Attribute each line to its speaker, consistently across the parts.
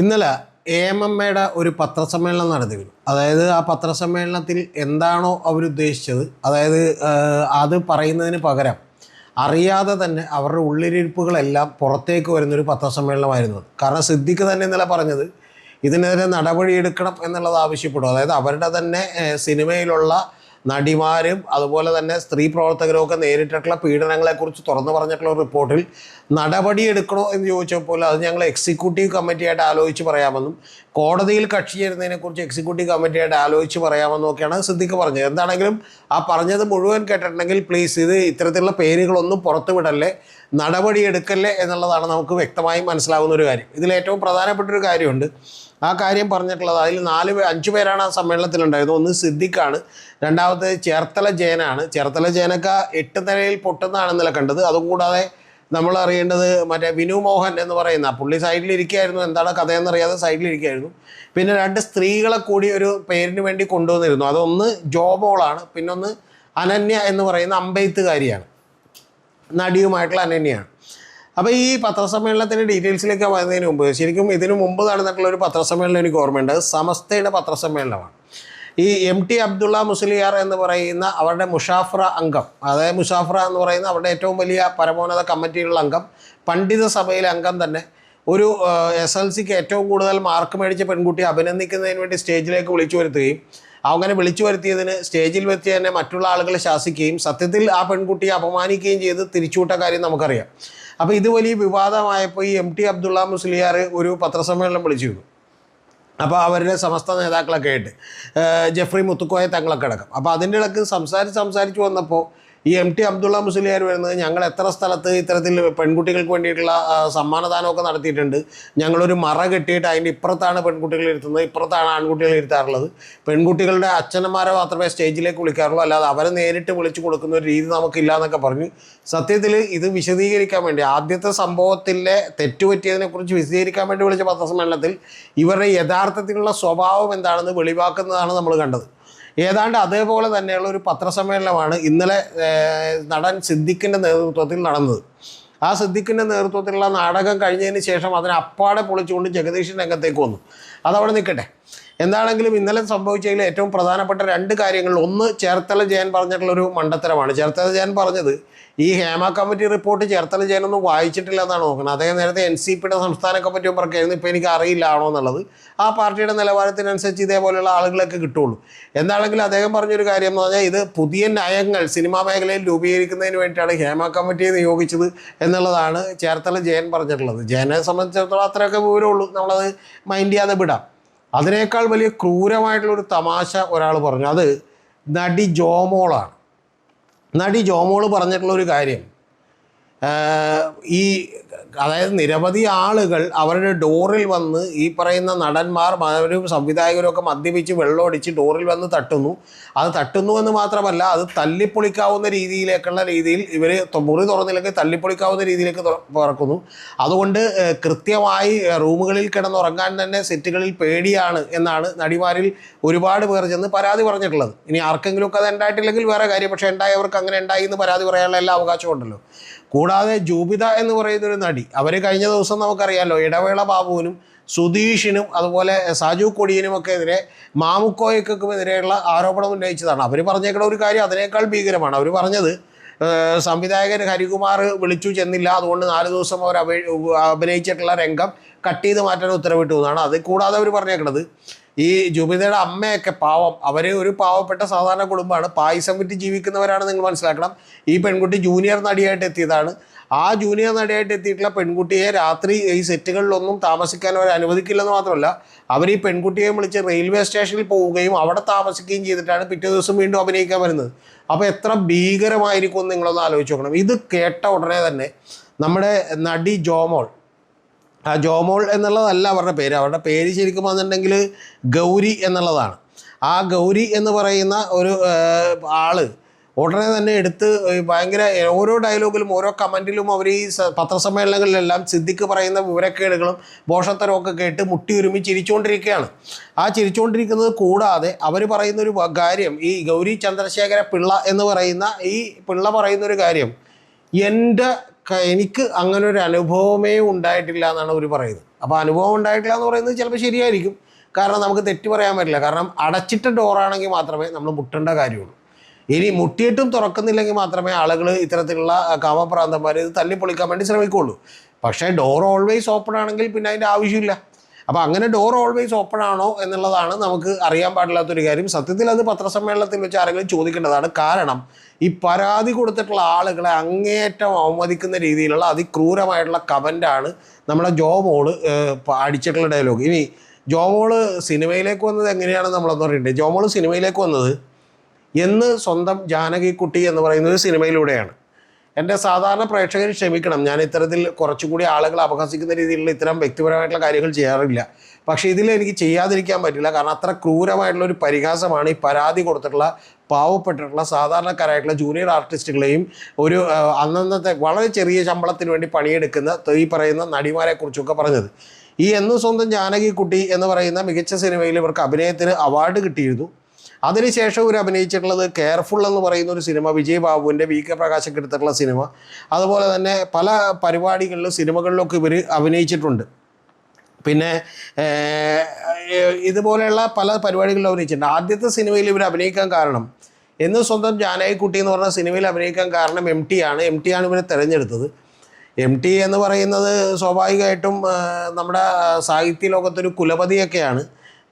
Speaker 1: ഇന്നലെ AMMയുടെ ഒരു പത്രസമ്മേളനം നടത്തിയിരുന്നു. അതായത് ആ പത്രസമ്മേളനത്തിൽ എന്താണോ അവരുദ്ദേശിച്ചത്, അതായത് അത് പറയുന്നതിന് പകരം അറിയാതെ തന്നെ അവരുടെ ഉള്ളിരിപ്പുകളെല്ലാം പുറത്തേക്ക് വരുന്നൊരു പത്രസമ്മേളനമായിരുന്നു. കാരണം സിദ്ദിഖ് തന്നെ ഇന്നലെ പറഞ്ഞത് ഇതിനെതിരെ നടപടിയെടുക്കണം എന്നുള്ളത് ആവശ്യപ്പെടും. അതായത് അവരുടെ തന്നെ സിനിമയിലുള്ള നടിമാരും അതുപോലെ തന്നെ സ്ത്രീ പ്രവർത്തകരൊക്കെ നേരിട്ടിട്ടുള്ള പീഡനങ്ങളെക്കുറിച്ച് തുറന്നു പറഞ്ഞിട്ടുള്ള റിപ്പോർട്ടിൽ നടപടിയെടുക്കണോ എന്ന് ചോദിച്ചപ്പോൾ അത് ഞങ്ങൾ എക്സിക്യൂട്ടീവ് കമ്മിറ്റിയായിട്ട് ആലോചിച്ച് പറയാമെന്നും കോടതിയിൽ കക്ഷി ചേരുന്നതിനെക്കുറിച്ച് എക്സിക്യൂട്ടീവ് കമ്മിറ്റിയായിട്ട് ആലോചിച്ച് പറയാമെന്നും ഒക്കെയാണ് സിദ്ദിഖ് പറഞ്ഞത്. എന്താണെങ്കിലും ആ പറഞ്ഞത് മുഴുവൻ കേട്ടിട്ടുണ്ടെങ്കിൽ പ്ലീസ് ഇത് ഇത്തരത്തിലുള്ള പേരുകളൊന്നും പുറത്തു വിടല്ലേ, നടപടിയെടുക്കല്ലേ എന്നുള്ളതാണ് നമുക്ക് വ്യക്തമായി മനസ്സിലാകുന്ന ഒരു കാര്യം. ഇതിലേറ്റവും പ്രധാനപ്പെട്ടൊരു കാര്യമുണ്ട്. ആ കാര്യം പറഞ്ഞിട്ടുള്ളത് അതിൽ 5 പേരാണ് ആ സമ്മേളനത്തിലുണ്ടായിരുന്നത്. ഒന്ന് സിദ്ദിഖാണ്, രണ്ടാമത് ചേർത്തല ജയനാണ്. ചേർത്തല ജയനൊക്കെ 8 നിലയിൽ പൊട്ടുന്നതാണ് ഇന്നലെ കണ്ടത്. അതുകൂടാതെ നമ്മൾ അറിയേണ്ടത് മറ്റേ വിനു മോഹൻ എന്ന് പറയുന്ന പുള്ളി സൈഡിലിരിക്കുകയായിരുന്നു, എന്താണ് കഥയെന്നറിയാതെ സൈഡിലിരിക്കുകയായിരുന്നു. പിന്നെ 2 സ്ത്രീകളെ കൂടി ഒരു പേരിന് വേണ്ടി കൊണ്ടുവന്നിരുന്നു. അതൊന്ന് ജോമോളാണ്, പിന്നൊന്ന് അനന്യ എന്ന് പറയുന്ന അമ്പെയ്ത്തുകാരിയാണ്, നടിയുമായിട്ടുള്ള അനന്യയാണ്. അപ്പോൾ ഈ പത്രസമ്മേളനത്തിൻ്റെ ഡീറ്റെയിൽസിലേക്ക് വരുന്നതിന് മുമ്പ് ശരിക്കും ഇതിനു മുമ്പ് നടന്നിട്ടുള്ള ഒരു പത്രസമ്മേളനം എനിക്ക് ഓർമ്മയുണ്ട്. അത് സമസ്തയുടെ പത്രസമ്മേളനമാണ്. ഈ MT അബ്ദുള്ള മുസ്ലിയാർ എന്ന് പറയുന്ന അവരുടെ മുഷാഫറ അംഗം, അതായത് മുഷാഫറ എന്ന് പറയുന്ന അവരുടെ ഏറ്റവും വലിയ പരമോന്നത കമ്മിറ്റിയിലുള്ള അംഗം, പണ്ഡിത സഭയിലെ അംഗം തന്നെ ഒരു SLCക്ക് ഏറ്റവും കൂടുതൽ മാർക്ക് മേടിച്ച പെൺകുട്ടിയെ അഭിനന്ദിക്കുന്നതിന് വേണ്ടി സ്റ്റേജിലേക്ക് വിളിച്ചു വരുത്തുകയും അങ്ങനെ വിളിച്ചു വരുത്തിയതിന് സ്റ്റേജിൽ വെച്ച് തന്നെ മറ്റുള്ള ആളുകൾ ശാസിക്കുകയും സത്യത്തിൽ ആ പെൺകുട്ടിയെ അപമാനിക്കുകയും ചെയ്ത് തിരിച്ചുവിട്ട കാര്യം നമുക്കറിയാം. അപ്പോൾ ഇത് വലിയ വിവാദമായപ്പോൾ ഈ MT അബ്ദുള്ള മുസ്ലിയാർ ഒരു പത്രസമ്മേളനം വിളിച്ചിരുന്നു. അപ്പോൾ അവരുടെ സമസ്ത നേതാക്കളൊക്കെ ആയിട്ട് ജെഫ്രി മുത്തുക്കോയ തങ്ങളൊക്കെ അടക്കം. അപ്പോൾ അതിൻ്റെ ഇടയ്ക്ക് സംസാരിച്ച് വന്നപ്പോൾ ഈ MT അബ്ദുള്ള മുസ്ലിയാർ വരുന്നത് ഞങ്ങൾ എത്ര സ്ഥലത്ത് ഇത്തരത്തിൽ പെൺകുട്ടികൾക്ക് വേണ്ടിയിട്ടുള്ള സമ്മാനദാനമൊക്കെ നടത്തിയിട്ടുണ്ട്, ഞങ്ങളൊരു മറ കെട്ടിയിട്ട് അതിൻ്റെ ഇപ്പുറത്താണ് പെൺകുട്ടികൾ ഇരുത്തുന്നത്, ഇപ്പുറത്താണ് ആൺകുട്ടികൾ ഇരുത്താറുള്ളത്, പെൺകുട്ടികളുടെ അച്ഛനന്മാരെ മാത്രമേ സ്റ്റേജിലേക്ക് വിളിക്കാറുള്ളൂ, അല്ലാതെ അവരെ നേരിട്ട് വിളിച്ചു കൊടുക്കുന്ന ഒരു രീതി നമുക്കില്ല എന്നൊക്കെ പറഞ്ഞു. സത്യത്തിൽ ഇത് വിശദീകരിക്കാൻ വേണ്ടി ആദ്യത്തെ സംഭവത്തിലെ തെറ്റുപറ്റിയതിനെക്കുറിച്ച് വിശദീകരിക്കാൻ വേണ്ടി വിളിച്ച പത്രസമ്മേളനത്തിൽ ഇവരുടെ യഥാർത്ഥത്തിലുള്ള സ്വഭാവം എന്താണെന്ന് വെളിവാക്കുന്നതാണ് നമ്മൾ കണ്ടത്. ഏതാണ്ട് അതേപോലെ തന്നെയുള്ള ഒരു പത്രസമ്മേളനമാണ് ഇന്നലെ നടൻ സിദ്ദിഖിൻ്റെ നേതൃത്വത്തിൽ നടന്നത്. ആ സിദ്ദിഖിൻ്റെ നേതൃത്വത്തിലുള്ള നാടകം കഴിഞ്ഞതിന് ശേഷം അതിനെ അപ്പാടെ പൊളിച്ചുകൊണ്ട് ജഗദീശൻ രംഗത്തേക്ക് വന്നു. അതവിടെ നിൽക്കട്ടെ. എന്താണെങ്കിലും ഇന്നലെ സംഭവിച്ചതിൽ ഏറ്റവും പ്രധാനപ്പെട്ട 2 കാര്യങ്ങൾ, ഒന്ന് ചേർത്തല ജയൻ പറഞ്ഞിട്ടുള്ളൊരു മണ്ടത്തരമാണ്. ചേർത്തല ജയൻ പറഞ്ഞത് ഈ ഹേമ കമ്മിറ്റി റിപ്പോർട്ട് ചേർത്തല ജയനൊന്നും വായിച്ചിട്ടില്ല എന്നാണ് നോക്കുന്നത്. അദ്ദേഹം നേരത്തെ NCPയുടെ സംസ്ഥാന കമ്മിറ്റി മെമ്പറൊക്കെയായിരുന്നു. ഇപ്പോൾ എനിക്ക് അറിയില്ല ആണോ എന്നുള്ളത്. ആ പാർട്ടിയുടെ നിലവാരത്തിനനുസരിച്ച് ഇതേപോലെയുള്ള ആളുകളൊക്കെ കിട്ടുള്ളൂ. എന്താണെങ്കിലും അദ്ദേഹം പറഞ്ഞൊരു കാര്യം എന്ന് പറഞ്ഞാൽ ഇത് പുതിയ നയങ്ങൾ സിനിമാ മേഖലയിൽ രൂപീകരിക്കുന്നതിന് വേണ്ടിയിട്ടാണ് ഹേമ കമ്മിറ്റിയെ നിയോഗിച്ചത് എന്നുള്ളതാണ് ചേർത്തല ജയൻ പറഞ്ഞിട്ടുള്ളത്. ജയനെ സംബന്ധിച്ചിടത്തോളം അത്രയൊക്കെ വിവരമുള്ളൂ, നമ്മളത് മൈൻഡ് ചെയ്യാതെ വിടാം. അതിനേക്കാൾ വലിയ ക്രൂരമായിട്ടുള്ളൊരു തമാശ ഒരാൾ പറഞ്ഞു. അത് നടി ജോമോളാണ്. നടി ജോമോള് പറഞ്ഞിട്ടുള്ളൊരു കാര്യം, ഈ അതായത് നിരവധി ആളുകൾ അവരുടെ ഡോറിൽ വന്ന് ഈ പറയുന്ന നടന്മാർ അവരും സംവിധായകരും ഒക്കെ മദ്യപിച്ച് വെള്ളമടിച്ച് ഡോറിൽ വന്ന് തട്ടുന്നു. അത് തട്ടുന്നു എന്ന് മാത്രമല്ല, അത് തല്ലിപ്പൊളിക്കാവുന്ന രീതിയിൽ ഇവർ മുറി തുറന്നില്ലെങ്കിൽ തല്ലിപ്പൊളിക്കാവുന്ന രീതിയിലേക്ക് തുറക്കുന്നു. അതുകൊണ്ട് കൃത്യമായി റൂമുകളിൽ കിടന്നുറങ്ങാൻ തന്നെ സെറ്റുകളിൽ പേടിയാണ് എന്നാണ് നടിമാരിൽ ഒരുപാട് പേർ ചെന്ന് പരാതി പറഞ്ഞിട്ടുള്ളത്. ഇനി ആർക്കെങ്കിലുമൊക്കെ അത് ഉണ്ടായിട്ടില്ലെങ്കിൽ വേറെ കാര്യം, പക്ഷേ ഉണ്ടായവർക്ക് അങ്ങനെ ഉണ്ടായി എന്ന് പരാതി പറയാനുള്ള എല്ലാ അവകാശവും ഉണ്ടല്ലോ. കൂടാതെ ജൂബിത എന്ന് പറയുന്നൊരു നടി, അവർ കഴിഞ്ഞ ദിവസം നമുക്കറിയാമല്ലോ ഇടവേള ബാബുവിനും സുധീഷിനും അതുപോലെ സാജു കൊടിയനുമൊക്കെ എതിരെ മാമുക്കോയ്ക്കെതിരെയുള്ള ആരോപണം ഉന്നയിച്ചതാണ്. അവർ പറഞ്ഞേക്കുന്ന ഒരു കാര്യം അതിനേക്കാൾ ഭീകരമാണ്. അവർ പറഞ്ഞത് സംവിധായകൻ ഹരികുമാർ വിളിച്ചു ചെന്നില്ല, അതുകൊണ്ട് 4 ദിവസം അവർ അഭിനയിച്ചിട്ടുള്ള രംഗം കട്ട് ചെയ്ത് മാറ്റാൻ ഉത്തരവിട്ടു എന്നാണ്. അത് കൂടാതെ അവർ പറഞ്ഞേക്കുന്നത് ഈ ജൂബിതയുടെ അമ്മയൊക്കെ പാവം, അവർ ഒരു പാവപ്പെട്ട സാധാരണ കുടുംബമാണ്, പായസം വിറ്റ് ജീവിക്കുന്നവരാണ്. നിങ്ങൾ മനസ്സിലാക്കണം, ഈ പെൺകുട്ടി ജൂനിയർ നടിയായിട്ട് എത്തിയതാണ്. ആ ജൂനിയർ നടിയായിട്ട് എത്തിയിട്ടുള്ള പെൺകുട്ടിയെ രാത്രി ഈ സെറ്റുകളിലൊന്നും താമസിക്കാൻ അവർ അനുവദിക്കില്ലെന്ന് മാത്രമല്ല, അവർ ഈ പെൺകുട്ടിയെ വിളിച്ച് റെയിൽവേ സ്റ്റേഷനിൽ പോവുകയും അവിടെ താമസിക്കുകയും ചെയ്തിട്ടാണ് പിറ്റേ ദിവസം വീണ്ടും അഭിനയിക്കാൻ വരുന്നത്. അപ്പോൾ എത്ര ഭീകരമായിരിക്കും എന്ന് നിങ്ങളൊന്ന് ആലോചിച്ച് നോക്കണം. ഇത് കേട്ട ഉടനെ തന്നെ നമ്മുടെ നടി ജോമോൾ, ആ ജോമോൾ എന്നുള്ളതല്ല അവരുടെ പേര് ശരിക്കും വന്നിട്ടുണ്ടെങ്കിൽ ഗൗരി എന്നുള്ളതാണ്. ആ ഗൗരി എന്ന് പറയുന്ന ഒരു ആള് ഉടനെ തന്നെ എടുത്ത് ഭയങ്കര ഓരോ ഡയലോഗിലും ഓരോ കമൻറ്റിലും അവർ ഈ പത്രസമ്മേളനങ്ങളിലെല്ലാം സിദ്ദിഖ് പറയുന്ന വിവരക്കേടുകളും പോഷത്തരവും ഒക്കെ കേട്ട് മുട്ടിയുരുമി ചിരിച്ചുകൊണ്ടിരിക്കുകയാണ്. ആ ചിരിച്ചുകൊണ്ടിരിക്കുന്നത് കൂടാതെ അവർ പറയുന്നൊരു കാര്യം, ഈ ഗൗരി ചന്ദ്രശേഖര പിള്ള എന്ന് പറയുന്ന ഈ പിള്ള പറയുന്നൊരു കാര്യം, എനിക്ക് അങ്ങനെ ഒരു അനുഭവമേ ഉണ്ടായിട്ടില്ല എന്നാണ് അവർ പറയുന്നത്. അപ്പോൾ അനുഭവം ഉണ്ടായിട്ടില്ല എന്ന് പറയുന്നത് ചിലപ്പോൾ ശരിയായിരിക്കും. കാരണം നമുക്ക് തെറ്റ് പറയാൻ പറ്റില്ല. കാരണം അടച്ചിട്ട ഡോറാണെങ്കിൽ മാത്രമേ നമ്മൾ മുട്ടേണ്ട കാര്യമുള്ളൂ. ഇനി മുട്ടിയിട്ടും തുറക്കുന്നില്ലെങ്കിൽ മാത്രമേ ആളുകൾ ഇത്തരത്തിലുള്ള കാമപ്രാന്തന്മാർ ഇത് തല്ലിപ്പൊളിക്കാൻ വേണ്ടി ശ്രമിക്കുകയുള്ളൂ. പക്ഷേ ഡോർ ഓൾവേസ് ഓപ്പൺ ആണെങ്കിൽ പിന്നെ അതിൻ്റെ ആവശ്യമില്ല. അപ്പോൾ അങ്ങനെ ഡോർ ഓൾവേസ് ഓപ്പൺ ആണോ എന്നുള്ളതാണ് നമുക്ക് അറിയാൻ പാടില്ലാത്തൊരു കാര്യം. സത്യത്തിൽ അത് പത്രസമ്മേളനത്തിൽ വെച്ച് ആരെങ്കിലും ചോദിക്കേണ്ടതാണ്. കാരണം ഈ പരാതി കൊടുത്തിട്ടുള്ള ആളുകളെ അങ്ങേയറ്റം അവമതിക്കുന്ന രീതിയിലുള്ള അതിക്രൂരമായിട്ടുള്ള കമൻ്റാണ് നമ്മുടെ ജോമോള് അടിച്ചിട്ടുള്ള ഡയലോഗ്. ഇനി ജോമോള് സിനിമയിലേക്ക് വന്നത് എങ്ങനെയാണെന്ന് നമ്മളൊന്നും അറിയണ്ടേ. ജോമോള് സിനിമയിലേക്ക് വന്നത് എന്ന് സ്വന്തം ജാനകിക്കുട്ടി എന്ന് പറയുന്ന ഒരു സിനിമയിലൂടെയാണ്. എൻ്റെ സാധാരണ പ്രേക്ഷകർ ക്ഷമിക്കണം, ഞാൻ ഇത്തരത്തിൽ കുറച്ചുകൂടി ആളുകൾ അപഹസിക്കുന്ന രീതിയിലുള്ള ഇത്തരം വ്യക്തിപരമായിട്ടുള്ള കാര്യങ്ങൾ ചെയ്യാറില്ല. പക്ഷേ ഇതിൽ എനിക്ക് ചെയ്യാതിരിക്കാൻ പറ്റില്ല. കാരണം അത്ര ക്രൂരമായിട്ടുള്ള ഒരു പരിഹാസമാണ് ഈ പരാതി കൊടുത്തിട്ടുള്ള പാവപ്പെട്ടിട്ടുള്ള സാധാരണക്കാരായിട്ടുള്ള ജൂനിയർ ആർട്ടിസ്റ്റുകളെയും ഒരു അന്നന്നത്തെ വളരെ ചെറിയ ശമ്പളത്തിന് വേണ്ടി പണിയെടുക്കുന്ന ഈ പറയുന്ന നടിമാരെക്കുറിച്ചൊക്കെ പറഞ്ഞത്. ഈ എന്ന് സ്വന്തം ജാനകിക്കുട്ടി എന്ന് പറയുന്ന മികച്ച സിനിമയിൽ ഇവർക്ക് അഭിനയത്തിന് അവാർഡ് കിട്ടിയിരുന്നു. അതിനുശേഷം ഇവർ അഭിനയിച്ചിട്ടുള്ളത് കെയർഫുൾ എന്ന് പറയുന്ന ഒരു സിനിമ, വിജയ് ബാബുവിൻ്റെ VK പ്രകാശൊക്കെ എടുത്തിട്ടുള്ള സിനിമ. അതുപോലെ തന്നെ പല പരിപാടികളിലും സിനിമകളിലൊക്കെ ഇവർ അഭിനയിച്ചിട്ടുണ്ട്. പിന്നെ ഇതുപോലെയുള്ള പല പരിപാടികളിലും അഭിനയിച്ചിട്ടുണ്ട്. ആദ്യത്തെ സിനിമയിൽ ഇവർ അഭിനയിക്കാൻ കാരണം, എന്ന് സ്വന്തം ജാനകിക്കുട്ടി എന്ന് പറഞ്ഞ സിനിമയിൽ അഭിനയിക്കാൻ കാരണം MT ആണ്. MT ആണ് ഇവരെ തിരഞ്ഞെടുത്തത്. MT എന്ന് പറയുന്നത് സ്വാഭാവികമായിട്ടും നമ്മുടെ സാഹിത്യ ലോകത്തൊരു കുലപതിയൊക്കെയാണ്.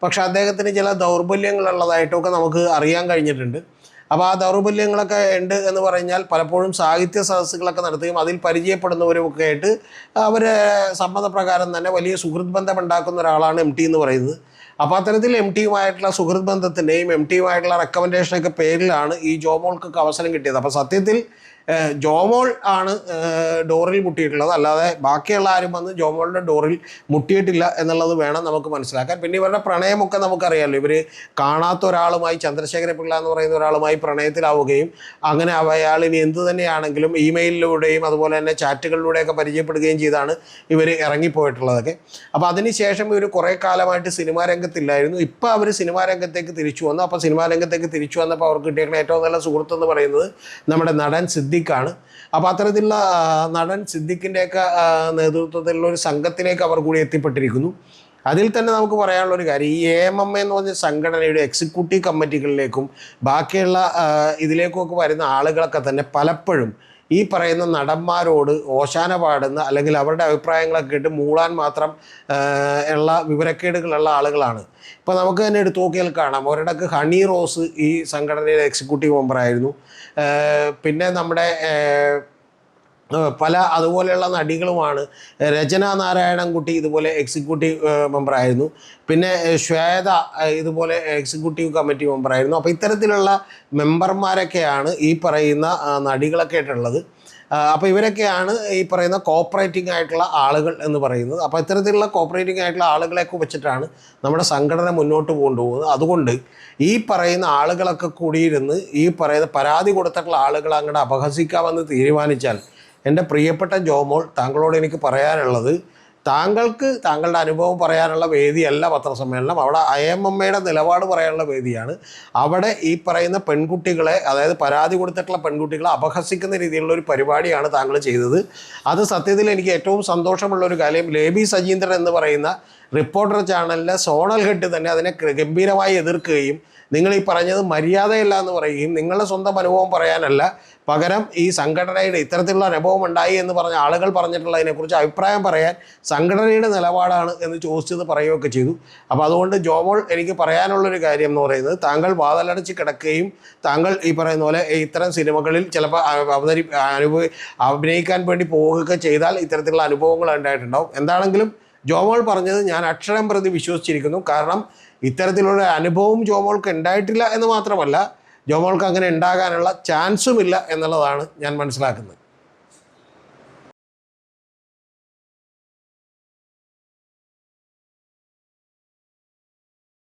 Speaker 1: പക്ഷെ അദ്ദേഹത്തിന് ചില ദൗർബല്യങ്ങളുള്ളതായിട്ടൊക്കെ നമുക്ക് അറിയാൻ കഴിഞ്ഞിട്ടുണ്ട്. അപ്പോൾ ആ ദൗർബല്യങ്ങളൊക്കെ ഉണ്ട് എന്ന് പറഞ്ഞാൽ പലപ്പോഴും സാഹിത്യ സദസ്സുകളൊക്കെ നടത്തുകയും അതിൽ പരിചയപ്പെടുന്നവരുമൊക്കെ ആയിട്ട് അവരെ സമ്മതപ്രകാരം തന്നെ വലിയ സുഹൃത്ത് ബന്ധം ഉണ്ടാക്കുന്ന ഒരാളാണ് MT എന്ന് പറയുന്നത്. അപ്പോൾ അത്തരത്തിൽ MT യുമായിട്ടുള്ള സുഹൃത്ത് ബന്ധത്തിൻ്റെയും MT യുമായിട്ടുള്ള റെക്കമെൻഡേഷനൊക്കെ പേരിലാണ് ഈ ജോമോൾക്കൊക്കെ അവസരം കിട്ടിയത്. അപ്പോൾ സത്യത്തിൽ ജോമോൾ ആണ് ഡോറിൽ മുട്ടിയിട്ടുള്ളത്, അല്ലാതെ ബാക്കിയുള്ള ആരും വന്ന് ജോമോളിൻ്റെ ഡോറിൽ മുട്ടിയിട്ടില്ല എന്നുള്ളത് വേണം നമുക്ക് മനസ്സിലാക്കാൻ. പിന്നെ ഇവരുടെ പ്രണയമൊക്കെ നമുക്കറിയാമല്ലോ. ഇവർ കാണാത്ത ഒരാളുമായി, ചന്ദ്രശേഖര പിള്ള എന്ന് പറയുന്ന ഒരാളുമായി പ്രണയത്തിലാവുകയും അങ്ങനെ അയാൾ ഇനി എന്ത് തന്നെയാണെങ്കിലും ഇമെയിലിലൂടെയും അതുപോലെ തന്നെ ചാറ്റുകളിലൂടെയൊക്കെ പരിചയപ്പെടുകയും ചെയ്താണ് ഇവർ ഇറങ്ങിപ്പോയിട്ടുള്ളതൊക്കെ. അപ്പോൾ അതിനുശേഷം ഇവർ കുറേ കാലമായിട്ട് സിനിമാ രംഗത്തില്ലായിരുന്നു. ഇപ്പോൾ അവർ സിനിമാ രംഗത്തേക്ക് തിരിച്ചു വന്നു. അപ്പോൾ സിനിമാ രംഗത്തേക്ക് തിരിച്ചു വന്നപ്പോൾ അവർക്ക് കിട്ടിയിരുന്ന ഏറ്റവും നല്ല സുഹൃത്തെന്ന് പറയുന്നത് നമ്മുടെ നടൻ സിദ്ദിഖാണ്. അപ്പോൾ അത്തരത്തിലുള്ള നടൻ സിദ്ദിഖിൻ്റെയൊക്കെ നേതൃത്വത്തിലുള്ള ഒരു സംഘത്തിലേക്ക് അവർ കൂടി എത്തിപ്പെട്ടിരിക്കുന്നു. അതിൽ തന്നെ നമുക്ക് പറയാനുള്ളൊരു കാര്യം, ഈ AMMA എന്ന് പറഞ്ഞ സംഘടനയുടെ എക്സിക്യൂട്ടീവ് കമ്മിറ്റികളിലേക്കും ബാക്കിയുള്ള ഇതിലേക്കുമൊക്കെ വരുന്ന ആളുകളൊക്കെ തന്നെ പലപ്പോഴും ഈ പറയുന്ന നടന്മാരോട് ഓശാന പാടുന്ന അല്ലെങ്കിൽ അവരുടെ അഭിപ്രായങ്ങളൊക്കെ കേട്ട് മൂളാൻ മാത്രം ഉള്ള വിവരക്കേടുകളുള്ള ആളുകളാണ്. ഇപ്പോൾ നമുക്ക് തന്നെ എടുത്തു നോക്കിയാൽ കാണാം. ഒരിടക്ക് ഹണി റോസ് ഈ സംഘടനയുടെ എക്സിക്യൂട്ടീവ് മെമ്പറായിരുന്നു. പിന്നെ നമ്മുടെ പല അതുപോലെയുള്ള നടികളുമാണ്. രചന നാരായണൻകുട്ടി ഇതുപോലെ എക്സിക്യൂട്ടീവ് മെമ്പറായിരുന്നു. പിന്നെ ശ്വേത ഇതുപോലെ എക്സിക്യൂട്ടീവ് കമ്മിറ്റി മെമ്പറായിരുന്നു. അപ്പോൾ ഇത്തരത്തിലുള്ള മെമ്പർമാരൊക്കെയാണ് ഈ പറയുന്ന നടികളൊക്കെ ആയിട്ടുള്ളത്. അപ്പോൾ ഇവരൊക്കെയാണ് ഈ പറയുന്ന കോപ്പറേറ്റിംഗ് ആയിട്ടുള്ള ആളുകൾ എന്ന് പറയുന്നത്. അപ്പോൾ ഇത്തരത്തിലുള്ള കോപ്പറേറ്റിംഗ് ആയിട്ടുള്ള ആളുകളെയൊക്കെ വെച്ചിട്ടാണ് നമ്മുടെ സംഘടന മുന്നോട്ട് കൊണ്ടുപോകുന്നത്. അതുകൊണ്ട് ഈ പറയുന്ന ആളുകളൊക്കെ കൂടിയിരുന്ന് ഈ പറയുന്ന പരാതി കൊടുത്തിട്ടുള്ള ആളുകളെ അങ്ങോട്ട് അപഹസിക്കാമെന്ന് തീരുമാനിച്ചാൽ, എൻ്റെ പ്രിയപ്പെട്ട ജോമോൾ, താങ്കളോട് എനിക്ക് പറയാനുള്ളത്, താങ്കൾക്ക് താങ്കളുടെ അനുഭവം പറയാനുള്ള വേദിയല്ല പത്രസമ്മേളനം. അവിടെ AMMയുടെ നിലപാട് പറയാനുള്ള വേദിയാണ്. അവിടെ ഈ പറയുന്ന പെൺകുട്ടികളെ, അതായത് പരാതി കൊടുത്തിട്ടുള്ള പെൺകുട്ടികളെ അപഹസിക്കുന്ന രീതിയിലുള്ള ഒരു പരിപാടിയാണ് താങ്കൾ ചെയ്തത്. അത് സത്യത്തിൽ എനിക്ക് ഏറ്റവും സന്തോഷമുള്ളൊരു കാര്യം, ലേബി സജീന്ദ്രൻ എന്ന് പറയുന്ന റിപ്പോർട്ടർ ചാനലിലെ സോണൽ ഹെഡ് തന്നെ അതിനെ ഗംഭീരമായി എതിർക്കുകയും നിങ്ങൾ ഈ പറഞ്ഞത് മര്യാദയല്ല എന്ന് പറയുകയും നിങ്ങളുടെ സ്വന്തം അനുഭവം പറയാനല്ല, പകരം ഈ സംഘടനയുടെ ഇത്തരത്തിലുള്ള അനുഭവം ഉണ്ടായി എന്ന് പറഞ്ഞ ആളുകൾ പറഞ്ഞിട്ടുള്ളതിനെക്കുറിച്ച് അഭിപ്രായം പറയാൻ സംഘടനയുടെ നിലപാടാണ് എന്ന് ചോദിച്ചത് പറയുകയൊക്കെ ചെയ്തു. അപ്പോൾ അതുകൊണ്ട് ജോമോൾ, എനിക്ക് പറയാനുള്ളൊരു കാര്യം എന്ന് പറയുന്നത്, താങ്കൾ വാതിലടച്ച് കിടക്കുകയും താങ്കൾ ഈ പറയുന്ന പോലെ ഇത്തരം സിനിമകളിൽ ചിലപ്പോൾ അഭിനയിക്കാൻ വേണ്ടി പോവുകയൊക്കെ ചെയ്താൽ ഇത്തരത്തിലുള്ള അനുഭവങ്ങൾ ഉണ്ടായിട്ടുണ്ടാവും. എന്താണെങ്കിലും ജോമോൾ പറഞ്ഞത് ഞാൻ അക്ഷരം പ്രതി വിശ്വസിച്ചിരിക്കുന്നു. കാരണം ഇത്തരത്തിലുള്ള അനുഭവം ജോമോൾക്ക് ഉണ്ടായിട്ടില്ല എന്ന് മാത്രമല്ല, ജോമോൾക്ക് അങ്ങനെ ഉണ്ടാകാനുള്ള ചാൻസുമില്ല എന്നുള്ളതാണ് ഞാൻ മനസ്സിലാക്കുന്നത്.